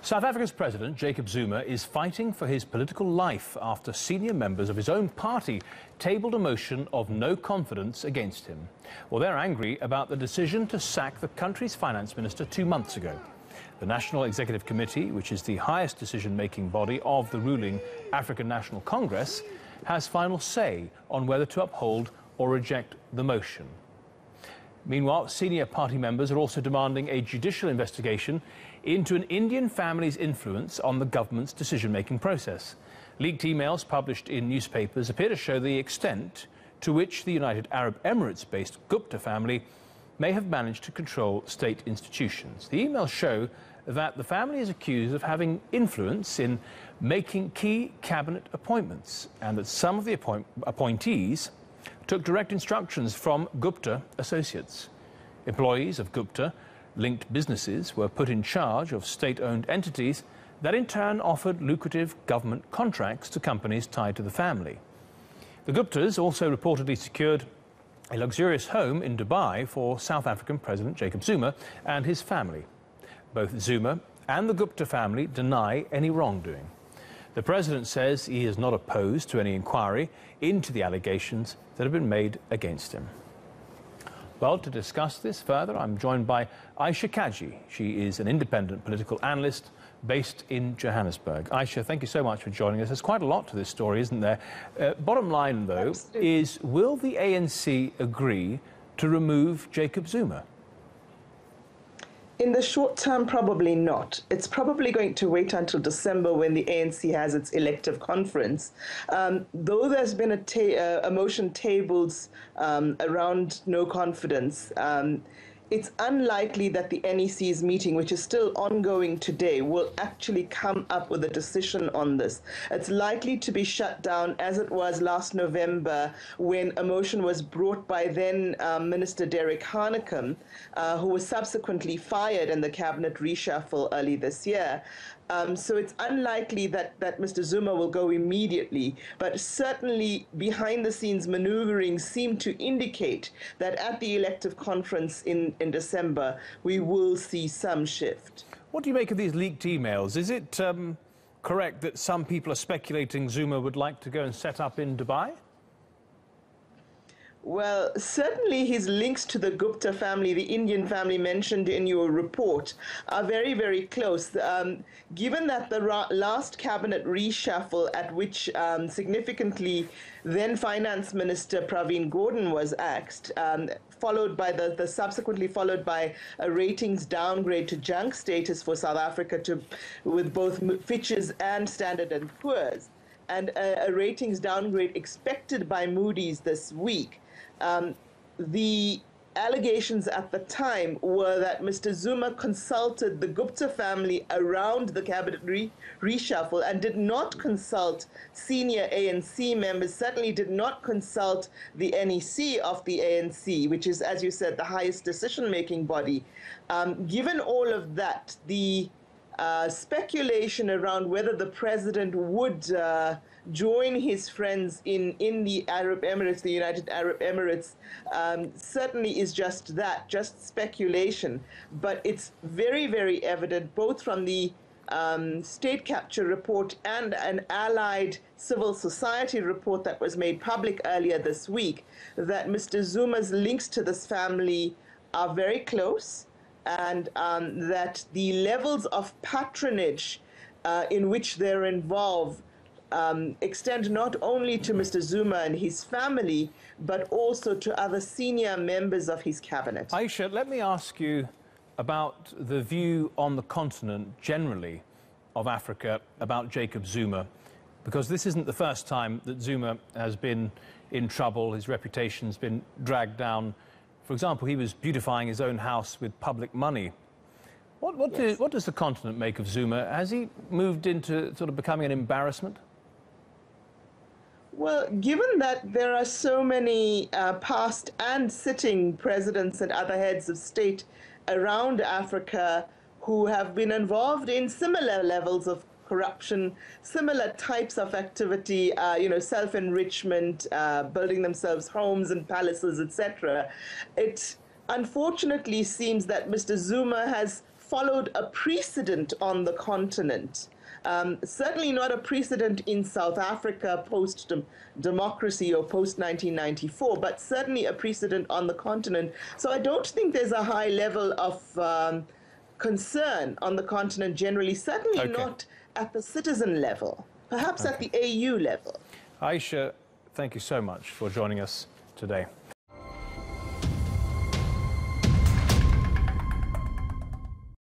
South Africa's President Jacob Zuma is fighting for his political life after senior members of his own party tabled a motion of no confidence against him. Well, they're angry about the decision to sack the country's finance minister 2 months ago. The National Executive Committee, which is the highest decision-making body of the ruling African National Congress, has final say on whether to uphold or reject the motion. Meanwhile, senior party members are also demanding a judicial investigation into an Indian family's influence on the government's decision-making process. Leaked emails published in newspapers appear to show the extent to which the United Arab Emirates-based Gupta family may have managed to control state institutions. The emails show that the family is accused of having influence in making key cabinet appointments, and that some of the appointees took direct instructions from Gupta associates. Employees of Gupta linked businesses were put in charge of state-owned entities that in turn offered lucrative government contracts to companies tied to the family. The Guptas also reportedly secured a luxurious home in Dubai for South African President Jacob Zuma and his family. Both Zuma and the Gupta family deny any wrongdoing. The president says he is not opposed to any inquiry into the allegations that have been made against him. Well, to discuss this further, I'm joined by Aisha Kaji. She is an independent political analyst based in Johannesburg. Aisha, thank you so much for joining us. There's quite a lot to this story, isn't there? Bottom line, though, Absolutely. is will the ANC agree to remove Jacob Zuma? In the short term, probably not. It's probably going to wait until December when the ANC has its elective conference. Though there's been a motion tabled around no confidence, it's unlikely that the NEC's meeting, which is still ongoing today, will actually come up with a decision on this. It's likely to be shut down as it was last November when a motion was brought by then Minister Derek Hanekom, who was subsequently fired in the cabinet reshuffle early this year. So it's unlikely that Mr. Zuma will go immediately, but certainly behind-the-scenes maneuvering seem to indicate that at the elective conference in December, we will see some shift. What do you make of these leaked emails? Is it correct that some people are speculating Zuma would like to go and set up in Dubai? Well, certainly his links to the Gupta family, the Indian family mentioned in your report, are very, very close. Given that the last cabinet reshuffle at which significantly then Finance Minister Pravin Gordhan was axed, followed by subsequently followed by a ratings downgrade to junk status for South Africa with both Fitch's and Standard & Poor's, and a ratings downgrade expected by Moody's this week. The allegations at the time were that Mr. Zuma consulted the Gupta family around the cabinet reshuffle and did not consult senior ANC members, certainly did not consult the NEC of the ANC, which is, as you said, the highest decision-making body. Given all of that, the speculation around whether the president would join his friends in the Arab Emirates, the United Arab Emirates, certainly is just that, just speculation. But it's very, very evident, both from the state capture report and an allied civil society report that was made public earlier this week, that Mr. Zuma's links to this family are very close, and that the levels of patronage in which they're involved extend not only to Mr. Zuma and his family, but also to other senior members of his cabinet. Aisha, let me ask you about the view on the continent generally of Africa about Jacob Zuma, because this isn't the first time that Zuma has been in trouble. His reputation's been dragged down. For example, he was beautifying his own house with public money. What does the continent make of Zuma? Has he moved into sort of becoming an embarrassment? Well, given that there are so many past and sitting presidents and other heads of state around Africa who have been involved in similar levels of corruption, similar types of activity, self-enrichment, building themselves homes and palaces, etc., it unfortunately seems that Mr. Zuma has followed a precedent on the continent. Certainly not a precedent in South Africa post-democracy or post-1994, but certainly a precedent on the continent. So I don't think there's a high level of concern on the continent generally, certainly not at the citizen level, perhaps at the AU level. Aisha, thank you so much for joining us today.